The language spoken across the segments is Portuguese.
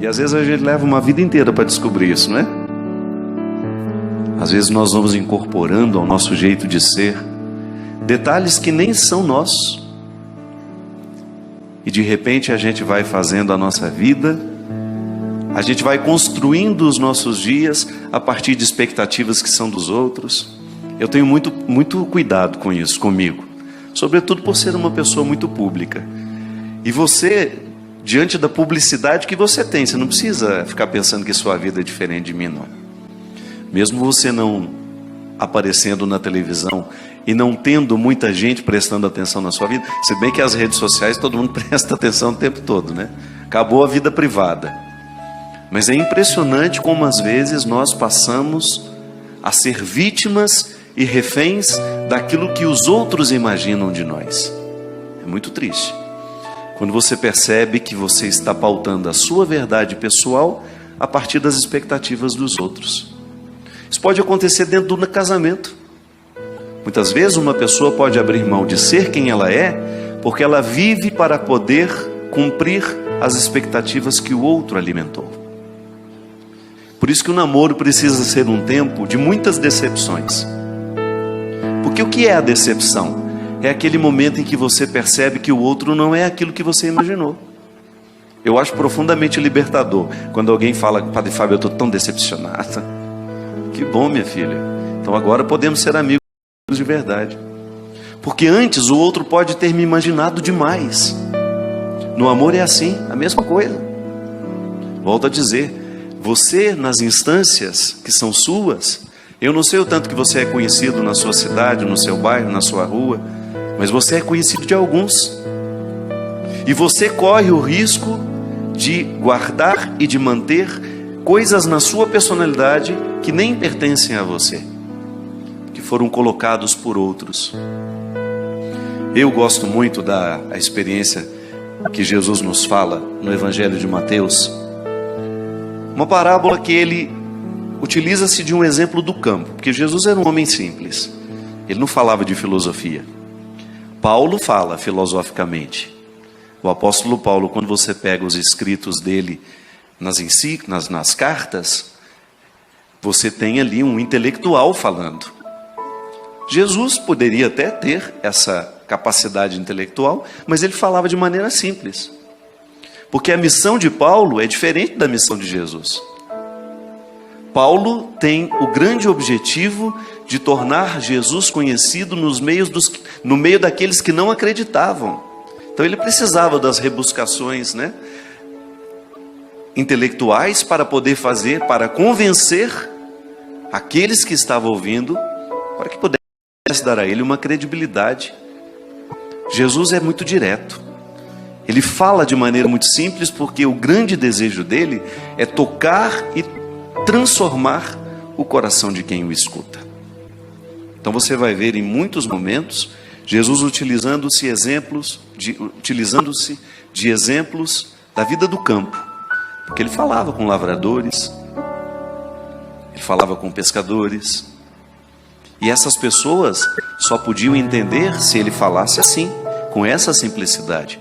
E às vezes a gente leva uma vida inteira para descobrir isso, não é? Às vezes nós vamos incorporando ao nosso jeito de ser detalhes que nem são nossos. E de repente a gente vai fazendo a nossa vida, a gente vai construindo os nossos dias a partir de expectativas que são dos outros. Eu tenho muito cuidado com isso, comigo. Sobretudo por ser uma pessoa muito pública. E você, diante da publicidade que você tem, você não precisa ficar pensando que sua vida é diferente de mim, não. Mesmo você não aparecendo na televisão e não tendo muita gente prestando atenção na sua vida, se bem que as redes sociais todo mundo presta atenção o tempo todo, né? Acabou a vida privada. Mas é impressionante como às vezes nós passamos a ser vítimas e reféns daquilo que os outros imaginam de nós. É muito triste quando você percebe que você está pautando a sua verdade pessoal a partir das expectativas dos outros. Isso pode acontecer dentro do casamento. Muitas vezes uma pessoa pode abrir mão de ser quem ela é, porque ela vive para poder cumprir as expectativas que o outro alimentou. Por isso que o namoro precisa ser um tempo de muitas decepções. Porque o que é a decepção? É aquele momento em que você percebe que o outro não é aquilo que você imaginou. Eu acho profundamente libertador quando alguém fala: Padre Fábio, eu estou tão decepcionada. Que bom, minha filha. Então agora podemos ser amigos de verdade. Porque antes o outro pode ter me imaginado demais. No amor é assim, a mesma coisa. Volto a dizer, você nas instâncias que são suas, eu não sei o tanto que você é conhecido na sua cidade, no seu bairro, na sua rua, mas você é conhecido de alguns. E você corre o risco de guardar e de manter coisas na sua personalidade que nem pertencem a você, que foram colocados por outros. Eu gosto muito da experiência que Jesus nos fala no Evangelho de Mateus, uma parábola que ele utiliza-se de um exemplo do campo, porque Jesus era um homem simples, ele não falava de filosofia. Paulo fala filosoficamente. O apóstolo Paulo, quando você pega os escritos dele nas cartas, você tem ali um intelectual falando. Jesus poderia até ter essa capacidade intelectual, mas ele falava de maneira simples. Porque a missão de Paulo é diferente da missão de Jesus. Paulo tem o grande objetivo de tornar Jesus conhecido no meio daqueles que não acreditavam. Então ele precisava das rebuscações, intelectuais para poder para convencer aqueles que estavam ouvindo, para que pudesse dar a ele uma credibilidade. Jesus é muito direto. Ele fala de maneira muito simples, porque o grande desejo dele é tocar e transformar o coração de quem o escuta. Então você vai ver em muitos momentos Jesus utilizando-se de exemplos da vida do campo, porque ele falava com lavradores, ele falava com pescadores, e essas pessoas só podiam entender se ele falasse assim, com essa simplicidade.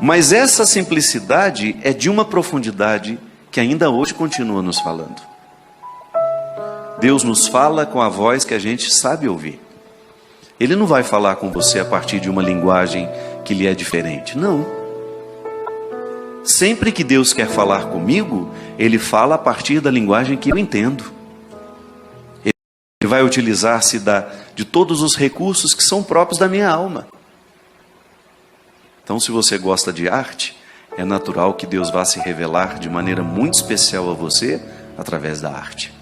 Mas essa simplicidade é de uma profundidade que ainda hoje continua nos falando. Deus nos fala com a voz que a gente sabe ouvir. Ele não vai falar com você a partir de uma linguagem que lhe é diferente, não. Sempre que Deus quer falar comigo, Ele fala a partir da linguagem que eu entendo. Ele vai utilizar-se de todos os recursos que são próprios da minha alma. Então, se você gosta de arte, é natural que Deus vá se revelar de maneira muito especial a você através da arte.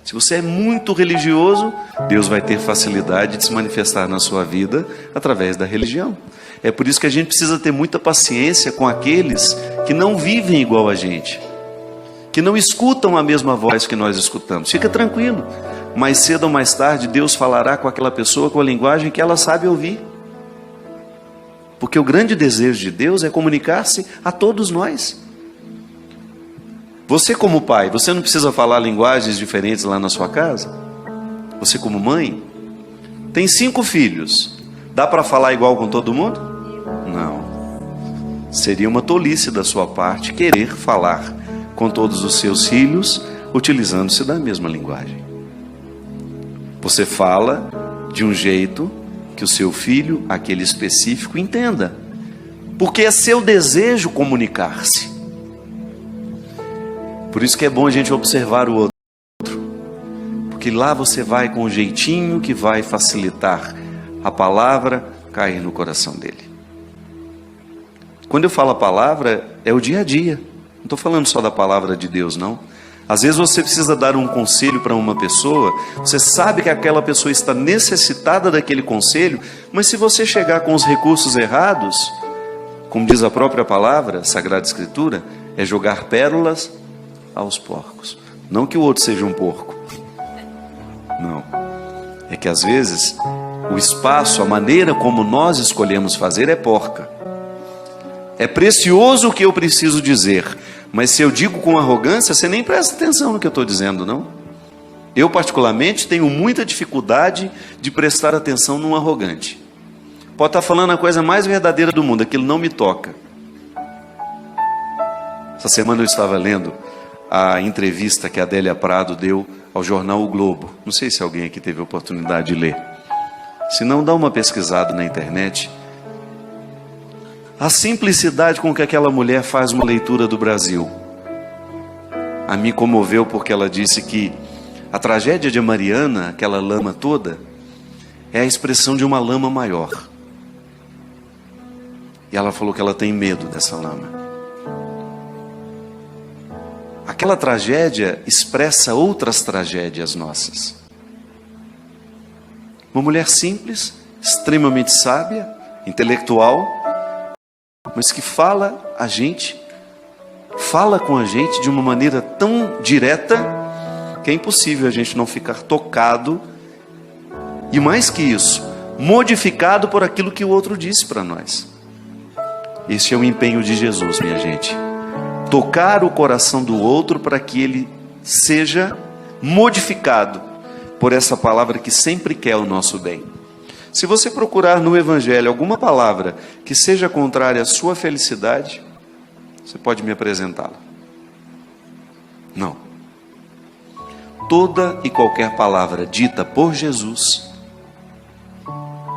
Se você é muito religioso, Deus vai ter facilidade de se manifestar na sua vida através da religião. É por isso que a gente precisa ter muita paciência com aqueles que não vivem igual a gente, que não escutam a mesma voz que nós escutamos. Fica tranquilo, mais cedo ou mais tarde Deus falará com aquela pessoa com a linguagem que ela sabe ouvir. Porque o grande desejo de Deus é comunicar-se a todos nós. Você como pai, você não precisa falar linguagens diferentes lá na sua casa? Você como mãe, tem 5 filhos, dá para falar igual com todo mundo? Não. Seria uma tolice da sua parte querer falar com todos os seus filhos utilizando-se da mesma linguagem. Você fala de um jeito que o seu filho, aquele específico, entenda, porque é seu desejo comunicar-se. Por isso que é bom a gente observar o outro, porque lá você vai com um jeitinho que vai facilitar a palavra cair no coração dele. Quando eu falo a palavra, é o dia a dia. Não estou falando só da palavra de Deus, não. Às vezes você precisa dar um conselho para uma pessoa, você sabe que aquela pessoa está necessitada daquele conselho, mas se você chegar com os recursos errados, como diz a própria palavra, Sagrada Escritura, é jogar pérolas aos porcos. Não que o outro seja um porco. Não. É que às vezes o espaço, a maneira como nós escolhemos fazer é porca. É precioso o que eu preciso dizer, mas se eu digo com arrogância, você nem presta atenção no que eu estou dizendo, não? Eu particularmente tenho muita dificuldade de prestar atenção num arrogante. Pode estar falando a coisa mais verdadeira do mundo, aquilo não me toca. Essa semana eu estava lendo a entrevista que a Adélia Prado deu ao jornal O Globo. Não sei se alguém aqui teve a oportunidade de ler. Se não, dá uma pesquisada na internet. A simplicidade com que aquela mulher faz uma leitura do Brasil a me comoveu, porque ela disse que a tragédia de Mariana, aquela lama toda, é a expressão de uma lama maior. E ela falou que ela tem medo dessa lama. Aquela tragédia expressa outras tragédias nossas. Uma mulher simples, extremamente sábia, intelectual, mas que fala com a gente de uma maneira tão direta que é impossível a gente não ficar tocado e, mais que isso, modificado por aquilo que o outro disse para nós. Este é o empenho de Jesus, minha gente. Tocar o coração do outro para que ele seja modificado por essa palavra que sempre quer o nosso bem. Se você procurar no Evangelho alguma palavra que seja contrária à sua felicidade, você pode me apresentá-la? Não. Toda e qualquer palavra dita por Jesus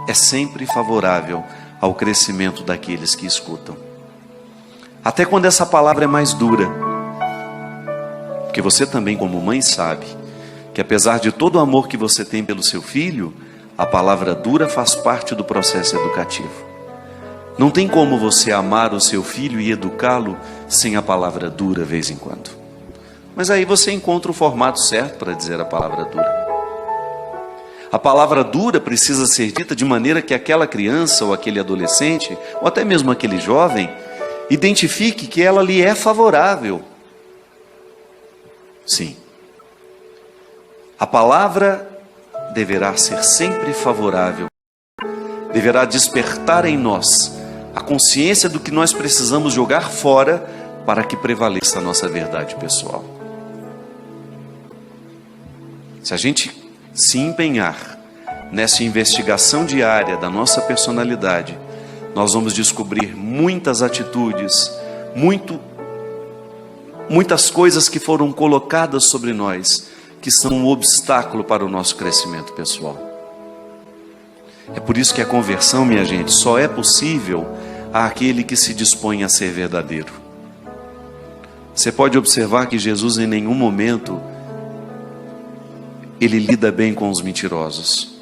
é sempre favorável ao crescimento daqueles que escutam. Até quando essa palavra é mais dura. Porque você também, como mãe, sabe que apesar de todo o amor que você tem pelo seu filho, a palavra dura faz parte do processo educativo. Não tem como você amar o seu filho e educá-lo sem a palavra dura de vez em quando. Mas aí você encontra o formato certo para dizer a palavra dura. A palavra dura precisa ser dita de maneira que aquela criança ou aquele adolescente, ou até mesmo aquele jovem, identifique que ela lhe é favorável. Sim. A palavra deverá ser sempre favorável, deverá despertar em nós a consciência do que nós precisamos jogar fora para que prevaleça a nossa verdade pessoal. Se a gente se empenhar nessa investigação diária da nossa personalidade, nós vamos descobrir muitas atitudes, muitas coisas que foram colocadas sobre nós, que são um obstáculo para o nosso crescimento pessoal. É por isso que a conversão, minha gente, só é possível àquele que se dispõe a ser verdadeiro. Você pode observar que Jesus em nenhum momento ele lida bem com os mentirosos,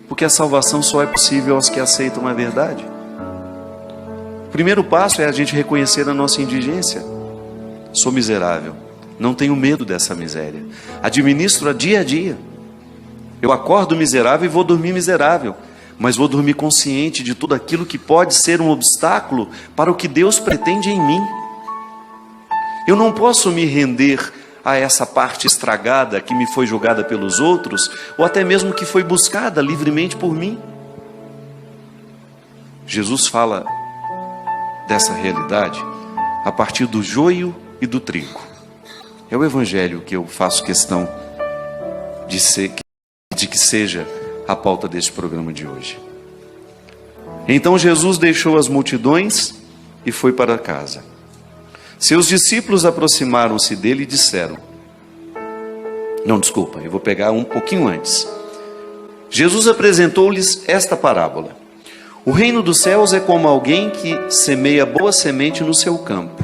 porque a salvação só é possível aos que aceitam a verdade. O primeiro passo é a gente reconhecer a nossa indigência. Sou miserável. Não tenho medo dessa miséria. Administro a dia. Eu acordo miserável e vou dormir miserável. Mas vou dormir consciente de tudo aquilo que pode ser um obstáculo para o que Deus pretende em mim. Eu não posso me render a essa parte estragada que me foi jogada pelos outros, ou até mesmo que foi buscada livremente por mim. Jesus fala dessa realidade a partir do joio e do trigo. É o Evangelho que eu faço questão de que seja a pauta deste programa de hoje. Então Jesus deixou as multidões e foi para casa. Seus discípulos aproximaram-se dele e disseram... Não, desculpa, eu vou pegar um pouquinho antes. Jesus apresentou-lhes esta parábola. O reino dos céus é como alguém que semeia boa semente no seu campo.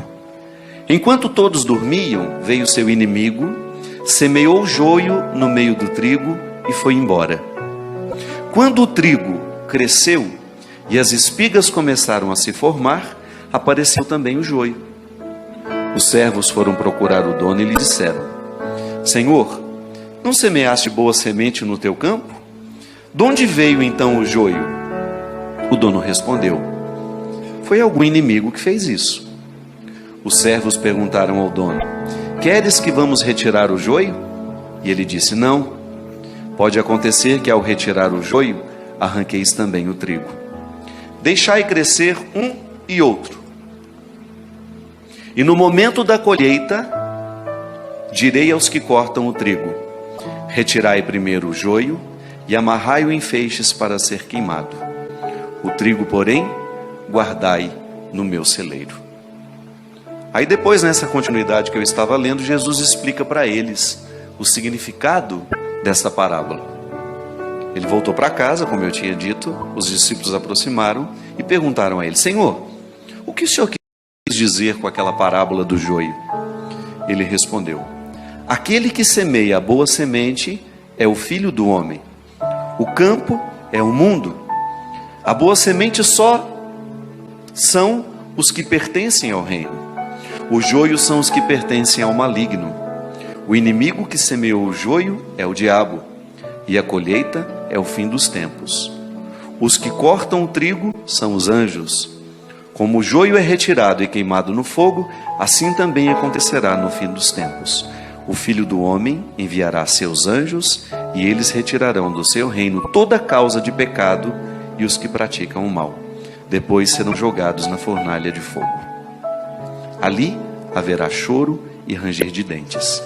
Enquanto todos dormiam, veio seu inimigo, semeou joio no meio do trigo e foi embora. Quando o trigo cresceu e as espigas começaram a se formar, apareceu também o joio. Os servos foram procurar o dono e lhe disseram: Senhor, não semeaste boa semente no teu campo? De onde veio então o joio? O dono respondeu: Foi algum inimigo que fez isso. Os servos perguntaram ao dono: Queres que vamos retirar o joio? E ele disse: Não. Pode acontecer que ao retirar o joio, arranqueis também o trigo. Deixai crescer um e outro. E no momento da colheita, direi aos que cortam o trigo: Retirai primeiro o joio e amarrai-o em feixes para ser queimado. O trigo, porém, guardai no meu celeiro. Aí depois, nessa continuidade que eu estava lendo, Jesus explica para eles o significado dessa parábola. Ele voltou para casa, como eu tinha dito, os discípulos aproximaram e perguntaram a ele: Senhor, o que o Senhor quis dizer com aquela parábola do joio? Ele respondeu: Aquele que semeia a boa semente é o Filho do Homem. O campo é o mundo. A boa semente só são os que pertencem ao reino. Os joios são os que pertencem ao maligno. O inimigo que semeou o joio é o diabo, e a colheita é o fim dos tempos. Os que cortam o trigo são os anjos. Como o joio é retirado e queimado no fogo, assim também acontecerá no fim dos tempos. O Filho do Homem enviará seus anjos, e eles retirarão do seu reino toda causa de pecado e os que praticam o mal. Depois serão jogados na fornalha de fogo. Ali haverá choro e ranger de dentes.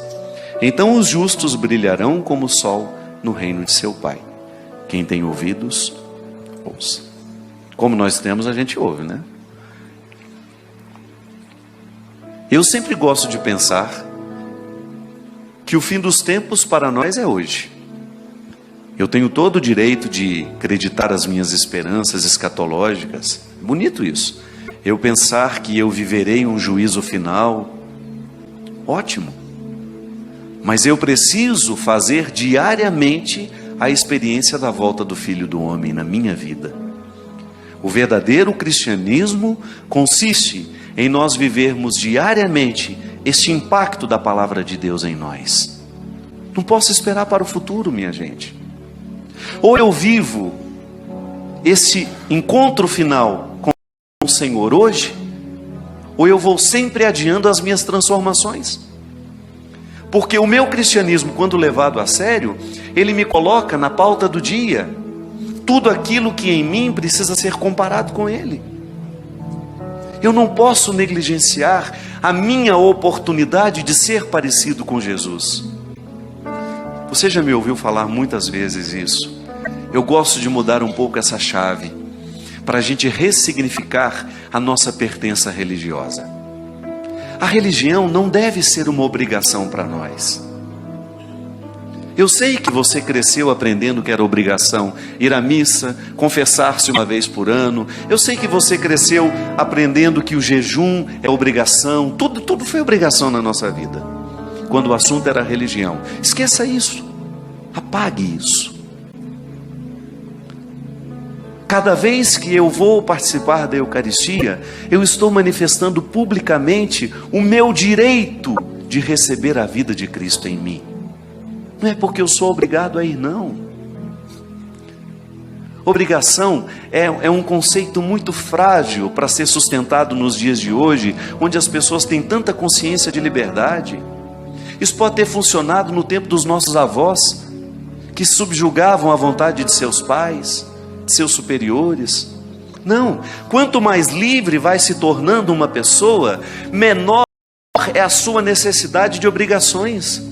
Então os justos brilharão como o sol no reino de seu Pai. Quem tem ouvidos, ouça. Como nós temos, a gente ouve, né? Eu sempre gosto de pensar que o fim dos tempos para nós é hoje. Eu tenho todo o direito de acreditar as minhas esperanças escatológicas. Bonito isso. Eu pensar que eu viverei um juízo final. Ótimo. Mas eu preciso fazer diariamente a experiência da volta do Filho do Homem na minha vida. O verdadeiro cristianismo consiste em nós vivermos diariamente este impacto da palavra de Deus em nós. Não posso esperar para o futuro, minha gente. Ou eu vivo esse encontro final com o Senhor hoje, ou eu vou sempre adiando as minhas transformações. Porque o meu cristianismo, quando levado a sério, ele me coloca na pauta do dia tudo aquilo que em mim precisa ser comparado com ele. Eu não posso negligenciar a minha oportunidade de ser parecido com Jesus. Você já me ouviu falar muitas vezes isso. Eu gosto de mudar um pouco essa chave, para a gente ressignificar a nossa pertença religiosa. A religião não deve ser uma obrigação para nós. Eu sei que você cresceu aprendendo que era obrigação ir à missa, confessar-se uma vez por ano. Eu sei que você cresceu aprendendo que o jejum é obrigação. Tudo foi obrigação na nossa vida, quando o assunto era religião. Esqueça isso. Apague isso. Cada vez que eu vou participar da Eucaristia, eu estou manifestando publicamente o meu direito de receber a vida de Cristo em mim. Não é porque eu sou obrigado a ir, não. Obrigação é um conceito muito frágil para ser sustentado nos dias de hoje, onde as pessoas têm tanta consciência de liberdade. Isso pode ter funcionado no tempo dos nossos avós, que subjugavam a vontade de seus pais, de seus superiores. Não, quanto mais livre vai se tornando uma pessoa, menor é a sua necessidade de obrigações.